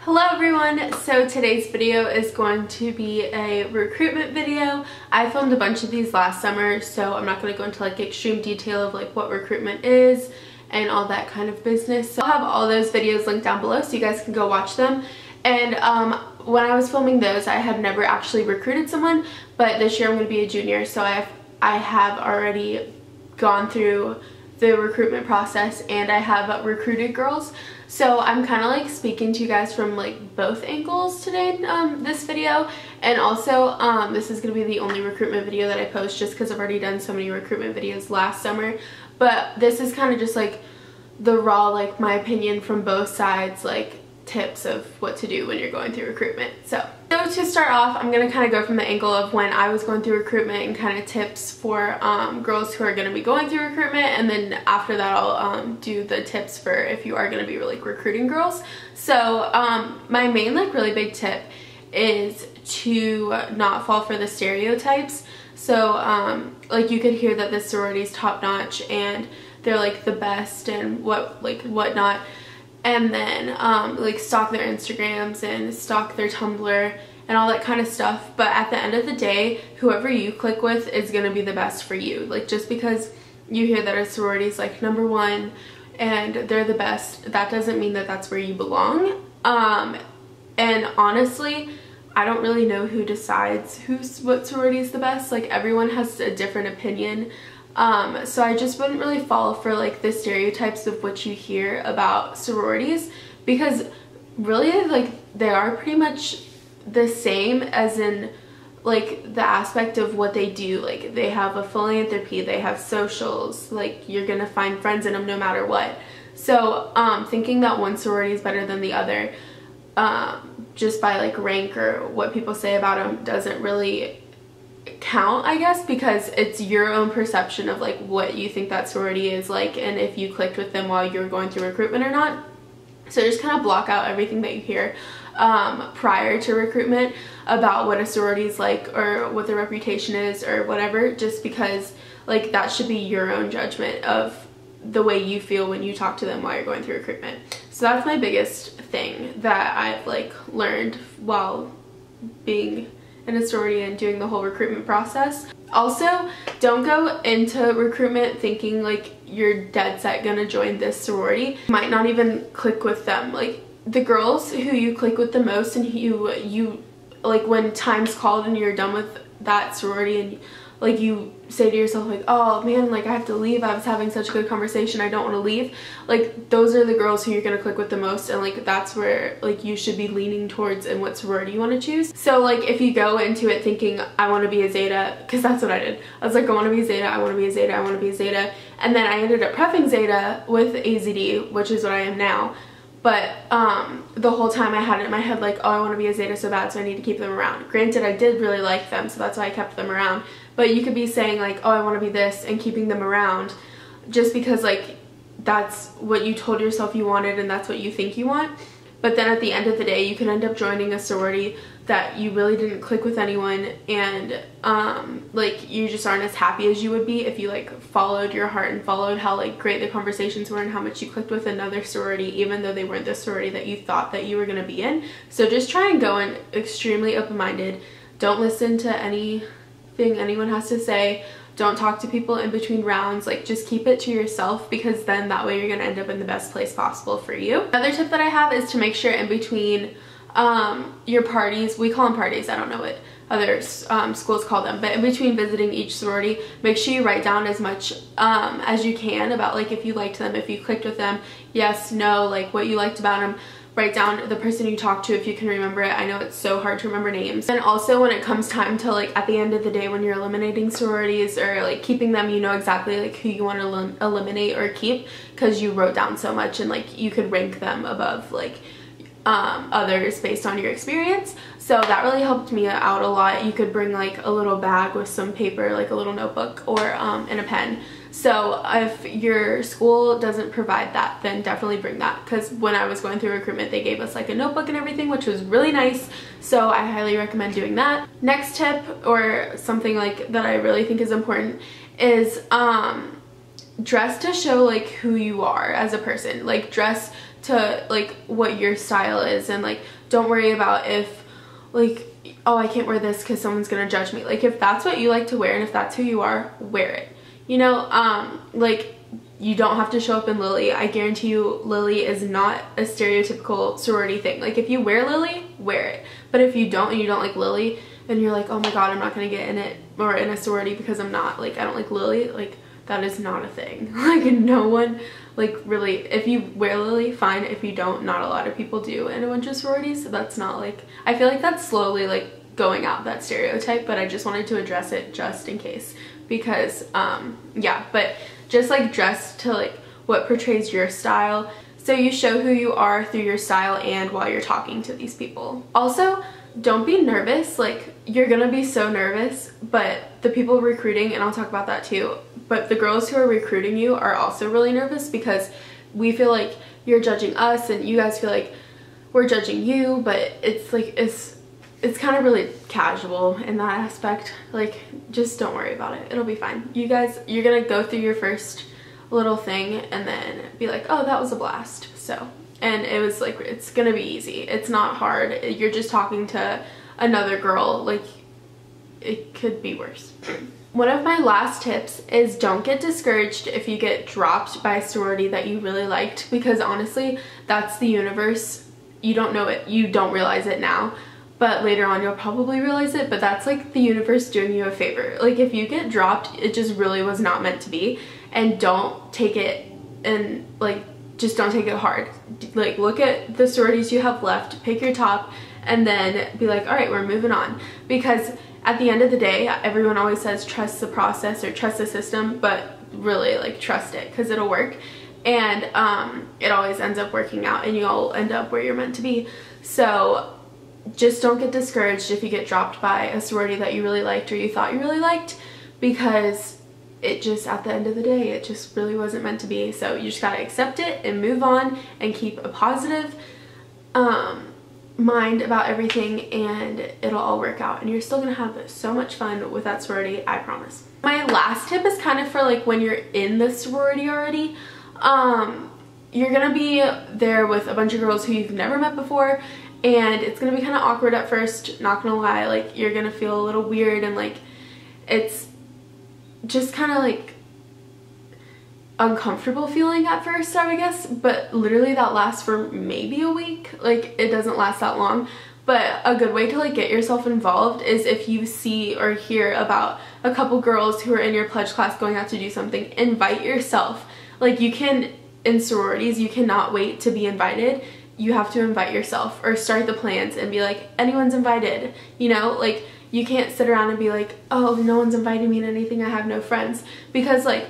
Hello everyone, so today's video is going to be a recruitment video. I filmed a bunch of these last summer, so I'm not going to go into like extreme detail of like what recruitment is and all that kind of business. So I'll have all those videos linked down below so you guys can go watch them. And when I was filming those, I had never actually recruited someone, but this year I'm going to be a junior, so I have already gone through the recruitment process and I have recruited girls. So I'm kind of like speaking to you guys from like both angles today in this video, and also this is going to be the only recruitment video that I post just because I've already done so many recruitment videos last summer. But this is kind of just like the raw, like my opinion from both sides, like tips of what to do when you're going through recruitment. So to start off, I'm going to kind of go from the angle of when I was going through recruitment and kind of tips for girls who are going to be going through recruitment, and then after that I'll do the tips for if you are going to be like recruiting girls. So my main like really big tip is to not fall for the stereotypes. So like you could hear that this sorority is top notch and they're like the best and whatnot. And then like stalk their Instagrams and stalk their Tumblr and all that kind of stuff. But at the end of the day, whoever you click with is going to be the best for you. Like just because you hear that a sorority is like #1 and they're the best, that doesn't mean that that's where you belong. And honestly, I don't really know who decides what sorority is the best. Like everyone has a different opinion. So I just wouldn't really fall for like the stereotypes of what you hear about sororities, because really like they are pretty much the same, as in like the aspect of what they do. Like they have a philanthropy, they have socials, like you're gonna find friends in them no matter what. So thinking that one sorority is better than the other just by like rank or what people say about them doesn't really count, I guess, because it's your own perception of like what you think that sorority is like and if you clicked with them while you're going through recruitment or not. So just kind of block out everything that you hear prior to recruitment about what a sorority is like or what their reputation is or whatever, just because like that should be your own judgment of the way you feel when you talk to them while you're going through recruitment. So that's my biggest thing that I've like learned while being in a sorority and doing the whole recruitment process. Also, don't go into recruitment thinking like you're dead set gonna join this sorority. You might not even click with them. Like the girls who you click with the most and you like when time's called and you're done with that sorority and like you say to yourself like, oh man, like I have to leave, I was having such a good conversation, I don't want to leave. Like those are the girls who you're gonna click with the most, and like that's where like you should be leaning towards and what sorority you want to choose. So like if you go into it thinking I want to be a Zeta, because that's what I did, I was like I want to be a Zeta, I want to be a Zeta, I want to be a Zeta, and then I ended up prepping Zeta with AZD, which is what I am now. But the whole time I had it in my head like, oh, I want to be a Zeta so bad, so I need to keep them around. Granted, I did really like them, so that's why I kept them around. But you could be saying like, oh, I want to be this and keeping them around just because like that's what you told yourself you wanted and that's what you think you want. But then at the end of the day, you can end up joining a sorority that you really didn't click with anyone, and like you just aren't as happy as you would be if you like followed your heart and followed how like great the conversations were and how much you clicked with another sorority even though they weren't the sorority that you thought that you were going to be in. So just try and go in extremely open-minded. Don't listen to anything anyone has to say. Don't talk to people in between rounds. Like just keep it to yourself, because then that way you're going to end up in the best place possible for you. Another tip that I have is to make sure in between your parties, we call them parties, I don't know what other schools call them, but in between visiting each sorority, make sure you write down as much as you can about like if you liked them, if you clicked with them, yes, no, like what you liked about them. Write down the person you talked to if you can remember it. I know it's so hard to remember names. And also when it comes time to like at the end of the day when you're eliminating sororities or like keeping them, you know exactly like who you want to eliminate or keep because you wrote down so much and like you could rank them above like others based on your experience. So that really helped me out a lot. You could bring like a little bag with some paper, like a little notebook, or and a pen. So if your school doesn't provide that, then definitely bring that, because when I was going through recruitment they gave us like a notebook and everything, which was really nice, so I highly recommend doing that. Next tip, or something like that I really think is important, is dress to show like who you are as a person. Like dress to like what your style is, and like don't worry about if like, oh, I can't wear this because someone's gonna judge me. Like if that's what you like to wear and if that's who you are, wear it, you know. Like you don't have to show up in Lily. I guarantee you Lily is not a stereotypical sorority thing. Like if you wear Lily, wear it. But if you don't and you don't like Lily and you're like, oh my god, I'm not gonna get in it or in a sorority because I'm not, like, I don't like Lily, like that is not a thing. Like no one, like really, if you wear Lily, fine. If you don't, not a lot of people do in a bunch of sororities. So that's not like, I feel like that's slowly like going out, that stereotype, but I just wanted to address it just in case, because yeah, but just like dress to like what portrays your style, so you show who you are through your style and while you're talking to these people. Also, don't be nervous. Like you're gonna be so nervous, but the people recruiting, and I'll talk about that too, but the girls who are recruiting you are also really nervous because we feel like you're judging us and you guys feel like we're judging you, but it's like it's kind of really casual in that aspect. Like just don't worry about it, it'll be fine. You guys, you're gonna go through your first little thing and then be like, oh, that was a blast. So, and it was like, it's gonna be easy, it's not hard. You're just talking to another girl, like it could be worse. One of my last tips is don't get discouraged if you get dropped by a sorority that you really liked, because honestly that's the universe. You don't know it, you don't realize it now, but later on you'll probably realize it, but that's like the universe doing you a favor. Like if you get dropped, it just really was not meant to be, and don't take it, and like just don't take it hard. Like look at the sororities you have left, pick your top, and then be like, all right, we're moving on. Because at the end of the day, everyone always says trust the process or trust the system, but really like trust it because it'll work, and it always ends up working out and you'll end up where you're meant to be. So just don't get discouraged if you get dropped by a sorority that you really liked or you thought you really liked, because it just, at the end of the day, it just really wasn't meant to be. So you just gotta accept it and move on and keep a positive mind about everything, and it'll all work out and you're still gonna have so much fun with that sorority, I promise. My last tip is kind of for like when you're in the sorority already. You're gonna be there with a bunch of girls who you've never met before, and it's gonna be kind of awkward at first, not gonna lie. Like you're gonna feel a little weird, and like it's just kind of like uncomfortable feeling at first, I would guess, but literally that lasts for maybe a week. Like it doesn't last that long. But a good way to like get yourself involved is if you see or hear about a couple girls who are in your pledge class going out to do something, invite yourself. Like you can, in sororities, you cannot wait to be invited. You have to invite yourself or start the plans and be like, anyone's invited, you know. Like you can't sit around and be like, oh, no one's inviting me to anything, I have no friends. Because like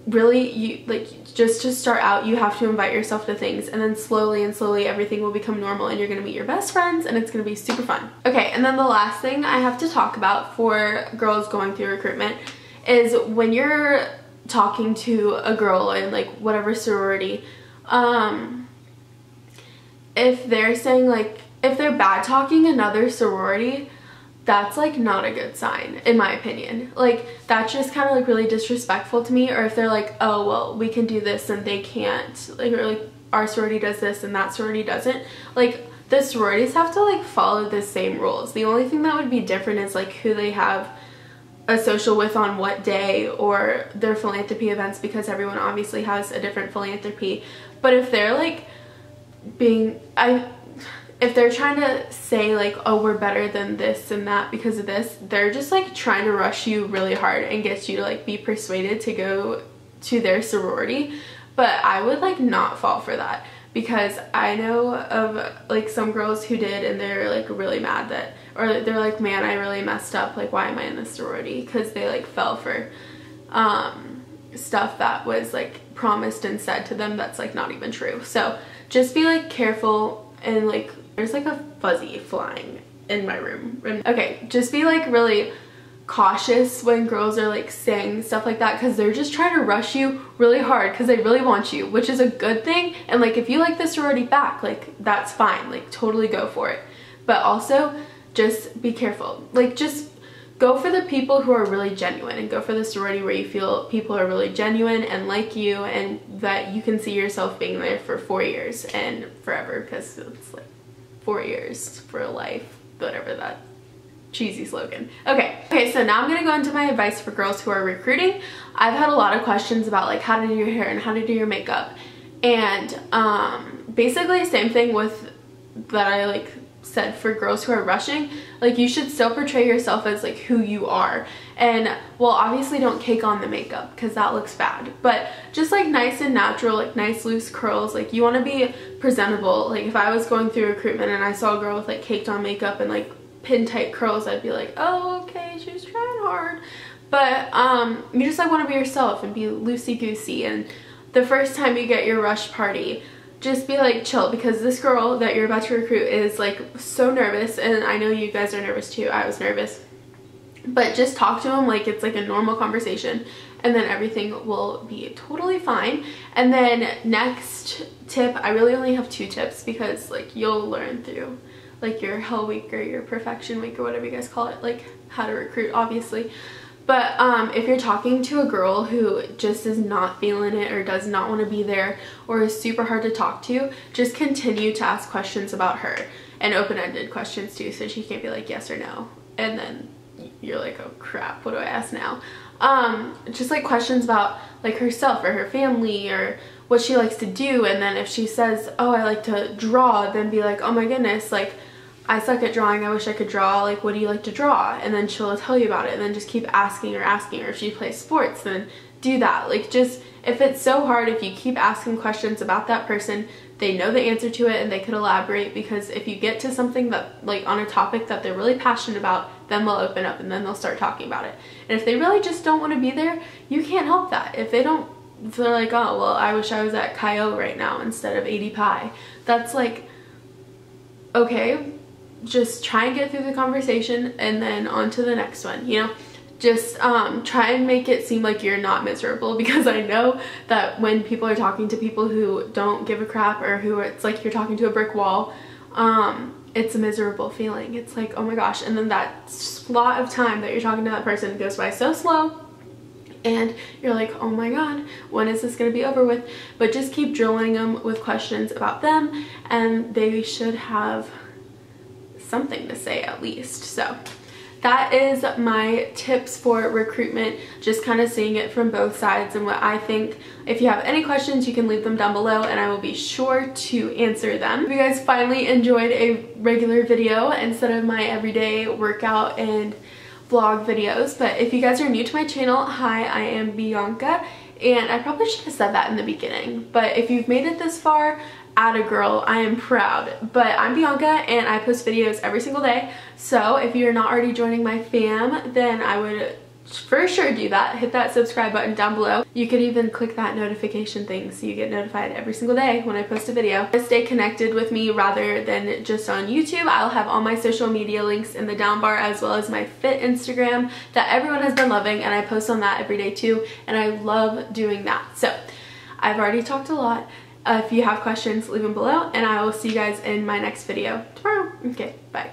really, you like, just to start out, you have to invite yourself to things, and then slowly and slowly everything will become normal and you're gonna meet your best friends and it's gonna be super fun. Okay, and then the last thing I have to talk about for girls going through recruitment is when you're talking to a girl in like whatever sorority, if they're saying like, if they're bad talking another sorority, that's like not a good sign in my opinion. Like that's just kind of like really disrespectful to me. Or if they're like, oh well, we can do this and they can't, like, or like our sorority does this and that sorority doesn't. Like the sororities have to like follow the same rules. The only thing that would be different is like who they have a social with on what day, or their philanthropy events, because everyone obviously has a different philanthropy. But if they're like being, if they're trying to say like, oh, we're better than this and that because of this, they're just like trying to rush you really hard and get you to like be persuaded to go to their sorority. But I would like not fall for that, because I know of like some girls who did, and they're like really mad that, or they're like, man, I really messed up, like why am I in this sorority, because they like fell for stuff that was like promised and said to them that's like not even true. So just be like careful, and like there's like a fuzzy flying in my room. Okay, just be like really cautious when girls are like saying stuff like that, because they're just trying to rush you really hard because they really want you, which is a good thing. And like if you like the sorority back, like that's fine, like totally go for it. But also just be careful. Like just go for the people who are really genuine, and go for the sorority where you feel people are really genuine and like you, and that you can see yourself being there for 4 years and forever, because it's like 4 years for a life, whatever that cheesy slogan. Okay, so now I'm gonna go into my advice for girls who are recruiting. I've had a lot of questions about like how to do your hair and how to do your makeup, and basically same thing with that I like said for girls who are rushing. Like, you should still portray yourself as like who you are, and well, obviously don't cake on the makeup because that looks bad, but just like nice and natural, like nice loose curls. Like, you want to be presentable. Like, if I was going through recruitment and I saw a girl with like caked on makeup and like pin tight curls, I'd be like, oh, okay, she was trying hard. But you just like want to be yourself and be loosey goosey, and the first time you get your rush party, just be like chill, because this girl that you're about to recruit is like so nervous, and I know you guys are nervous too. I was nervous, but just talk to him like it's like a normal conversation, and then everything will be totally fine. And then next tip, I really only have 2 tips, because like you'll learn through like your hell week or your perfection week or whatever you guys call it, like how to recruit, obviously. But if you're talking to a girl who just is not feeling it, or does not want to be there, or is super hard to talk to, just continue to ask questions about her, and open-ended questions too, so she can't be like yes or no, and then you're like, oh crap, what do I ask now? Just like questions about like herself or her family or what she likes to do, and then if she says, oh, I like to draw, then be like, oh my goodness, like I suck at drawing, I wish I could draw, like what do you like to draw? And then she'll tell you about it, and then just keep asking her. If she plays sports, then do that. Like, just, if it's so hard, if you keep asking questions about that person, they know the answer to it and they could elaborate, because if you get to something that, like on a topic that they're really passionate about, then they'll open up and then they'll start talking about it. And if they really just don't want to be there, you can't help that. If they're like, oh, well, I wish I was at Kyo right now instead of 80 Pi. That's like, okay, just try and get through the conversation and then on to the next one, you know? Just try and make it seem like you're not miserable, because I know that when people are talking to people who don't give a crap, or who it's like you're talking to a brick wall, it's a miserable feeling. It's like, oh my gosh, and then that slot of time that you're talking to that person goes by so slow, and you're like, oh my god, when is this going to be over with? But just keep drilling them with questions about them, and they should have something to say at least. So that is my tips for recruitment, just kind of seeing it from both sides and what I think. If you have any questions, you can leave them down below and I will be sure to answer them. If you guys finally enjoyed a regular video instead of my everyday workout and vlog videos, but if you guys are new to my channel, hi, I am Bianca, and I probably should have said that in the beginning, but if you've made it this far, atta girl, I am proud. But I'm Bianca and I post videos every single day, so if you're not already joining my fam, then I would for sure do that. Hit that subscribe button down below. You could even click that notification thing so you get notified every single day when I post a video. To stay connected with me rather than just on YouTube, I'll have all my social media links in the down bar, as well as my fit Instagram that everyone has been loving, and I post on that every day too, and I love doing that. So I've already talked a lot. If you have questions, leave them below, and I will see you guys in my next video tomorrow. Okay, bye.